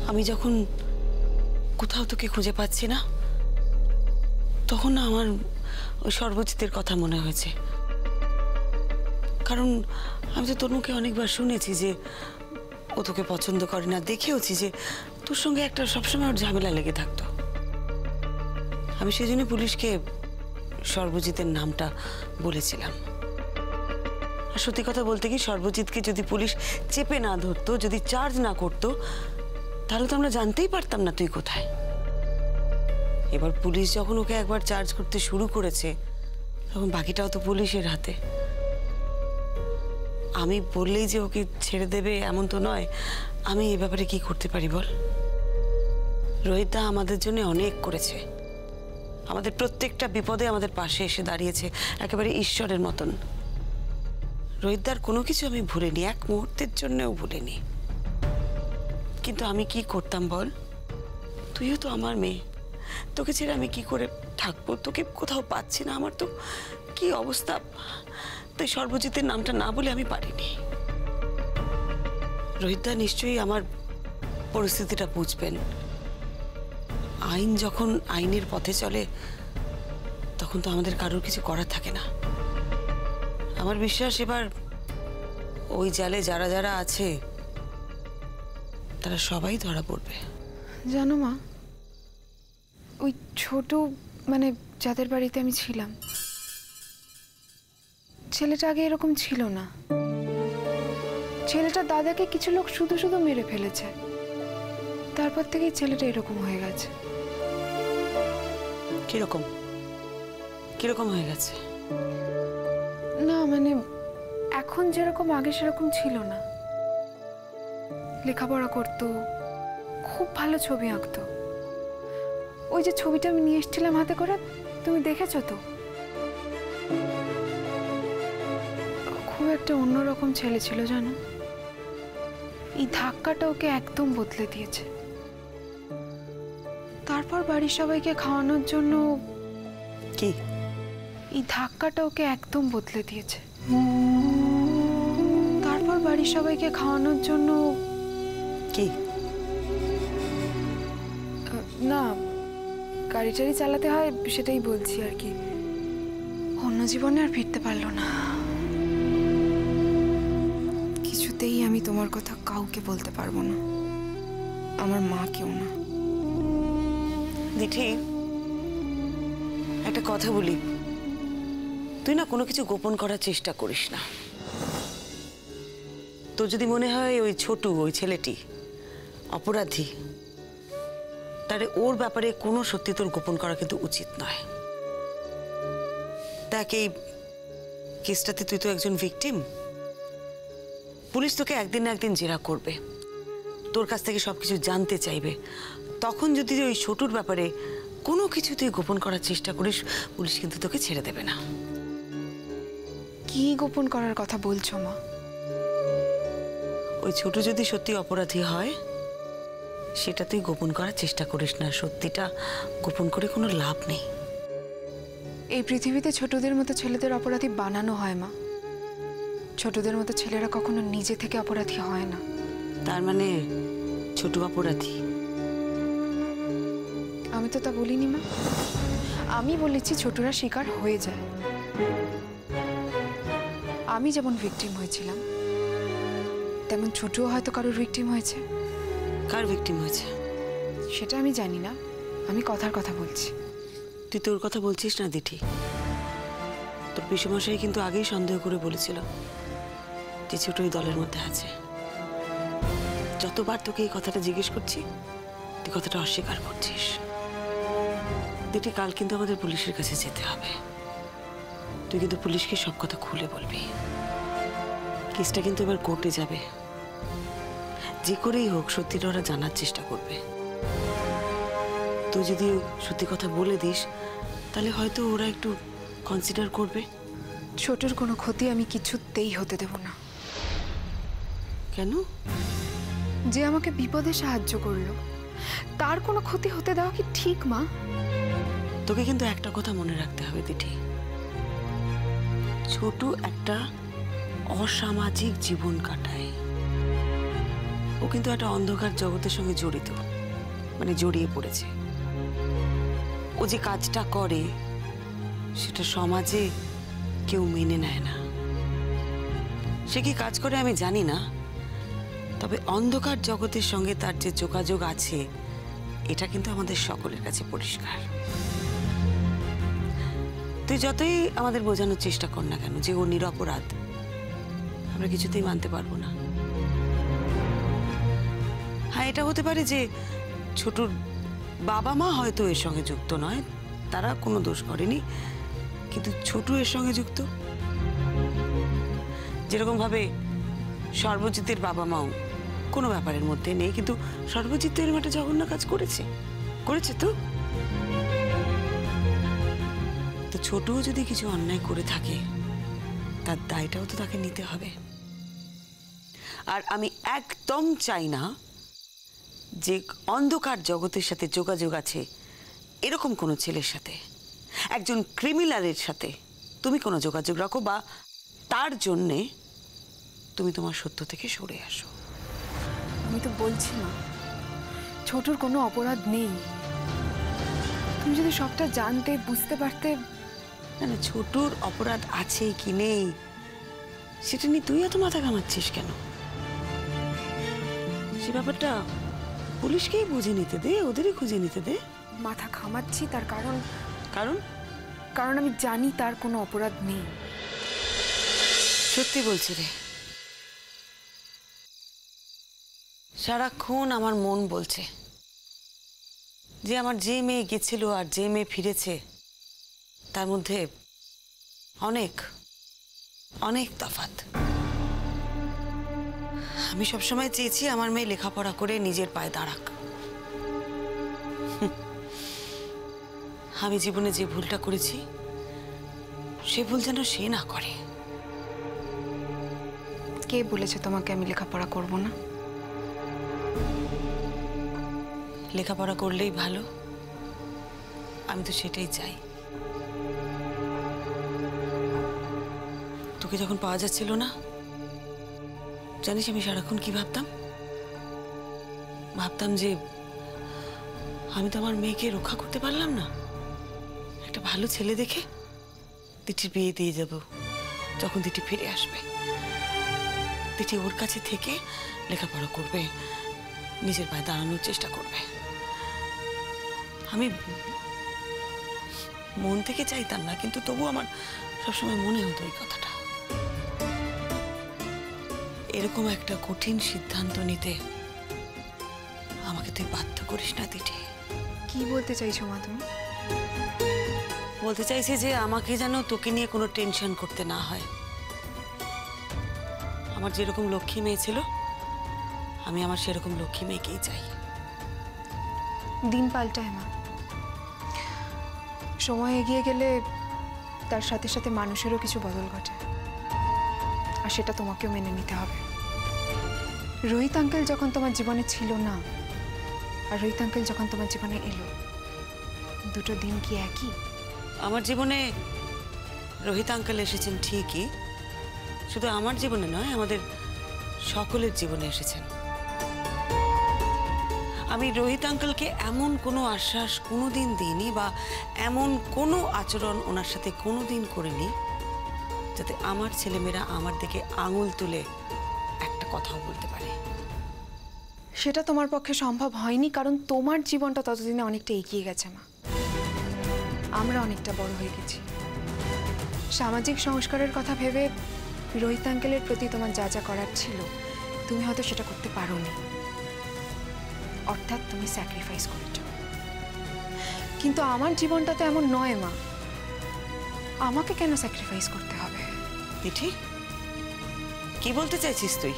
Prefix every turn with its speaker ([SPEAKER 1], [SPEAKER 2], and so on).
[SPEAKER 1] আমি যখন কোথাও তোকে খুঁজে পাচ্ছি না, তখন না আমার ওই সর্বজিতের কথা মনে হয়েছে। কারণ আমি তো তোর মুখে অনেকবার শুনেছি যে ও তোকে পছন্দ করে না, দেখেওছি যে তোর সঙ্গে একটা সবসময় ওর ঝামেলা লেগে থাকতো। আমি সেই জন্য পুলিশকে সর্বজিতের নামটা বলেছিলাম। আর সত্যি কথা বলতে কি, সর্বজিৎকে যদি পুলিশ চেপে না ধরতো, যদি চার্জ না করতো, তাহলে তো আমরা জানতেই পারতাম না তুই কোথায়। এবার পুলিশ যখন ওকে একবার চার্জ করতে শুরু করেছে, তখন বাকিটাও তো পুলিশের হাতে। আমি বললেই যে ওকে ছেড়ে দেবে এমন তো নয়। আমি এ ব্যাপারে কি করতে পারি বল? রোহিতদা আমাদের জন্য অনেক করেছে, আমাদের প্রত্যেকটা বিপদে আমাদের পাশে এসে দাঁড়িয়েছে একেবারে ঈশ্বরের মতন। রোহিতদার কোনো কিছু আমি ভুলিনি, এক মুহূর্তের জন্যও ভুলিনি। কিন্তু আমি কি করতাম বল? তুইও তো আমার মেয়ে, তোকে ছেড়ে আমি কি করে থাকবো? তোকে কোথাও পাচ্ছি না, আমার তো কি অবস্থা। তাই সর্বজিতের নামটা না বলে আমি পারিনি। রোহিতদা নিশ্চয়ই আমার পরিস্থিতিটা বুঝবেন। আইন যখন আইনের পথে চলে, তখন তো আমাদের কারোর কিছু করার থাকে না। আমার বিশ্বাস এবার ওই জালে যারা যারা আছে তারা সবাই ধরা পড়বে।
[SPEAKER 2] জানো মা, ওই ছোট মানে যাদের বাড়িতে আমি ছিলাম, ছেলেটা আগে এরকম ছিল না। ছেলেটার দাদাকে কিছু লোক শুধু শুধু মেরে ফেলেছে, তারপর থেকেই ছেলেটা এরকম হয়ে গেছে।
[SPEAKER 1] কিরকম কিরকম হয়ে গেছে?
[SPEAKER 2] না মানে এখন যেরকম আগে সেরকম ছিল না। লেখাপড়া করতো, খুব ভালো ছবি আঁকতো। ওই যে ছবিটা আমি নিয়ে এসেছিলাম হাতে করে, তুমি দেখেছো তো? খুব একটা অন্যরকম ছেলে ছিল জানো। এই ধাক্কাটা ওকে একদম বদলে দিয়েছে। তারপর বাড়ির সবাইকে খাওয়ানোর জন্য
[SPEAKER 1] কি
[SPEAKER 2] এই ধাক্কাটা ওকে একদম বদলে দিয়েছে। তারপর বাড়ির সবাইকে খাওয়ানোর জন্য
[SPEAKER 1] কি?
[SPEAKER 2] না, গাড়ি টাড়ি চালাতে হয় সেটাই বলছি আর কি। অন্য জীবনে আর ফিরতে পারলো না। কিছুতেই আমি তোমার কথা কাউকে বলতে পারবো না, আমার মা কেউ না।
[SPEAKER 1] দিঠি, একটা কথা বলি, তুই না কোনো কিছু গোপন করার চেষ্টা করিস না। তোর যদি মনে হয় ওই ছোটু, ওই ছেলেটি অপরাধী, তাহলে ওর ব্যাপারে কোনো সত্যি তোর গোপন করা কিন্তু উচিত নয়। দেখ, এই কেসটাতে তুই তো একজন ভিকটিম। পুলিশ তোকে একদিন না একদিন জেরা করবে, তোর কাছ থেকে সবকিছু জানতে চাইবে। তখন যদি ওই ছোটুর ব্যাপারে কোনো কিছু তুই গোপন করার চেষ্টা করিস, পুলিশ কিন্তু তোকে ছেড়ে দেবে না।
[SPEAKER 2] কি গোপন করার কথা বলছো মা?
[SPEAKER 1] ওই ছোট যদি সত্যি অপরাধী হয়, সেটা তুই গোপন করার চেষ্টা করিস না। সত্যিটা গোপন করে কোনো লাভ নেই।
[SPEAKER 2] এই পৃথিবীতে ছোটদের মতো ছেলেদের অপরাধী বানানো হয় মা। ছোটদের মতো ছেলেরা কখনো নিজে থেকে অপরাধী হয় না।
[SPEAKER 1] তার মানে ছোট অপরাধী?
[SPEAKER 2] আমি তো তা বলিনি মা, আমি বলেছি ছোটরা শিকার হয়ে যায়। আমি যেমন ভিকটিম হয়েছিলাম, তেমন ছোটও হয়তো কারোর ভিকটিম হয়েছে।
[SPEAKER 1] কার ভিকটিম হয়েছে
[SPEAKER 2] সেটা আমি জানি না, আমি কথার কথা বলছি।
[SPEAKER 1] তুই তোর কথা বলছিস না দিঠি। তোর পিসেমশাই কিন্তু আগেই সন্দেহ করে বলেছিল যে ছোট ওই দলের মধ্যে আছে। যতবার তোকে এই কথাটা জিজ্ঞেস করছি, তুই কথাটা অস্বীকার করছিস। দিঠি, কাল কিন্তু আমাদের পুলিশের কাছে যেতে হবে। তুই কিন্তু পুলিশকে সব কথা খুলে বলবি। কেসটা কিন্তু এবার কোর্টে যাবে। যে করেই হোক সত্যিটা ওরা জানার চেষ্টা করবে। তুই যদি সত্যি কথা বলে দিস, তাহলে হয়তো ওরা একটু কনসিডার করবে।
[SPEAKER 2] ছোটর কোনো ক্ষতি আমি কিছুতেই হতে দেব না।
[SPEAKER 1] কেন?
[SPEAKER 2] যে আমাকে বিপদে সাহায্য করলো, তার কোনো ক্ষতি হতে দেওয়া কি ঠিক মা?
[SPEAKER 1] তোকে কিন্তু একটা কথা মনে রাখতে হবে দিঠি, ছোট একটা অসামাজিক জীবন কাটায়। ও কিন্তু একটা অন্ধকার জগতের সঙ্গে জড়িত, মানে জড়িয়ে পড়েছে। ও যে কাজটা করে সেটা সমাজে কেউ মেনে নেয় না। সে কি কাজ করে আমি জানি না, তবে অন্ধকার জগতের সঙ্গে তার যে যোগাযোগ আছে এটা কিন্তু আমাদের সকলের কাছে পরিষ্কার। তুই যতই আমাদের বোঝানোর চেষ্টা কর না কেন যে ও নিরপরাধ, আমরা কিছুতেই মানতে পারবো না। হ্যাঁ, এটা হতে পারে যে ছোটুর বাবা মা হয়তো এর সঙ্গে যুক্ত নয়, তারা কোনো দোষ করেনি, কিন্তু ছোটু এর সঙ্গে যুক্ত। যেরকম ভাবে সর্বজিতের বাবা মাও কোনো ব্যাপারের মধ্যে নেই, কিন্তু সর্বজিৎ তো এরকম একটা জঘন্য কাজ করেছে তো। তো ছোটও যদি কিছু অন্যায় করে থাকে তার দায়টাও তো তাকে নিতে হবে। আর আমি একদম চাই না যে অন্ধকার জগতের সাথে যোগাযোগ আছে এরকম কোনো ছেলের সাথে, একজন ক্রিমিনালের সাথে তুমি কোনো যোগাযোগ রাখো বা তার জন্যে তুমি তোমার সত্য থেকে সরে আসো।
[SPEAKER 2] আমি তো বলছি না ছোটুর কোনো অপরাধ নেই। তুমি যদি সবটা জানতে বুঝতে পারতে।
[SPEAKER 1] না না, ছোটুর অপরাধ আছে কি নেই সেটা নিয়ে তুই এত মাথা ঘামাচ্ছিস কেন? সে ব্যাপারটা পুলিশকেই বুঝে নিতে দে, ওদেরই খুঁজে নিতে দে।
[SPEAKER 2] মাথা ঘামাচ্ছি তার কারণ
[SPEAKER 1] কারণ
[SPEAKER 2] কারণ আমি জানি তার কোনো অপরাধ নেই।
[SPEAKER 1] সত্যি বলছি রে, সারাক্ষণ আমার মন বলছে যে আমার যে মেয়ে গেছিল আর যে মেয়ে ফিরেছে তার মধ্যে অনেক অনেক তফাৎ। আমি সবসময় চেয়েছি আমার মেয়ে লেখাপড়া করে নিজের পায়ে দাঁড়াক। আমি জীবনে যে ভুলটা করেছি সে ভুল যেন সে না করে।
[SPEAKER 2] কে বলেছে তোমাকে আমি লেখাপড়া করব না?
[SPEAKER 1] লেখাপড়া করলেই ভালো, আমি তো সেটাই চাই। তোকে যখন পাওয়া যাচ্ছিল না, জানিস আমি সারাক্ষণ কি ভাবতাম যে আমি তো আমার মেয়েকে রক্ষা করতে পারলাম না, একটা ভালো ছেলে দেখে দিটির বিয়ে দিয়ে যাব। যখন দিটি ফিরে আসবে, দিটি ওর কাছে থেকে লেখাপড়া করবে, নিজের পায়ে দাঁড়ানোর চেষ্টা করবে। আমি মন থেকে চাইতাম না, কিন্তু তবু আমার সবসময় মনে হতো এই কথাটা। এরকম একটা কঠিন সিদ্ধান্ত নিতে আমাকে তুই বাধ্য করিস না দিটি।
[SPEAKER 2] কি বলতে চাইছো মা তুমি?
[SPEAKER 1] বলতে চাইছি যে আমাকে যেন তোকে নিয়ে কোনো টেনশন করতে না হয়। আমার যেরকম লক্ষ্মী মেয়ে ছিল, আমি আমার সেরকম লক্ষ্মী মেয়েকেই চাই।
[SPEAKER 2] দিন পাল্টায় মা, সময় এগিয়ে গেলে তার সাথে সাথে মানুষেরও কিছু বদল ঘটে, আর সেটা তোমাকেও মেনে নিতে হবে। রোহিত আঙ্কেল যখন তোমার জীবনে ছিল না আর রোহিত আঙ্কেল যখন তোমার জীবনে এলো, দুটো দিন কি একই?
[SPEAKER 1] আমার জীবনে রোহিত আঙ্কেল এসেছেন ঠিকই, শুধু আমার জীবনে নয়, আমাদের সকলের জীবনে এসেছেন। আমি রোহিত আঙ্কেলকে এমন কোনো আশ্বাস কোনোদিন দিইনি বা এমন কোনো আচরণ ওনার সাথে কোনোদিন করিনি যাতে আমার ছেলেমেয়েরা আমার দিকে আঙুল তুলে একটা কথাও বলতে পারে।
[SPEAKER 2] সেটা তোমার পক্ষে সম্ভব হয়নি, কারণ তোমার জীবনটা ততদিনে অনেকটা এগিয়ে গেছে মা। আমরা অনেকটা বড় হয়ে গেছি। সামাজিক সংস্কারের কথা ভেবে রোহিত আঙ্কেলের প্রতি তোমার যা যা করার ছিল তুমি হয়তো সেটা করতে পারোনি, অর্থাৎ তুমি স্যাক্রিফাইস করেছো। কিন্তু আমার জীবনটা তো এমন নয় মা, আমাকে কেন স্যাক্রিফাইস করতে হবে?
[SPEAKER 1] দিঠি, কি বলতে চাইছিস তুই?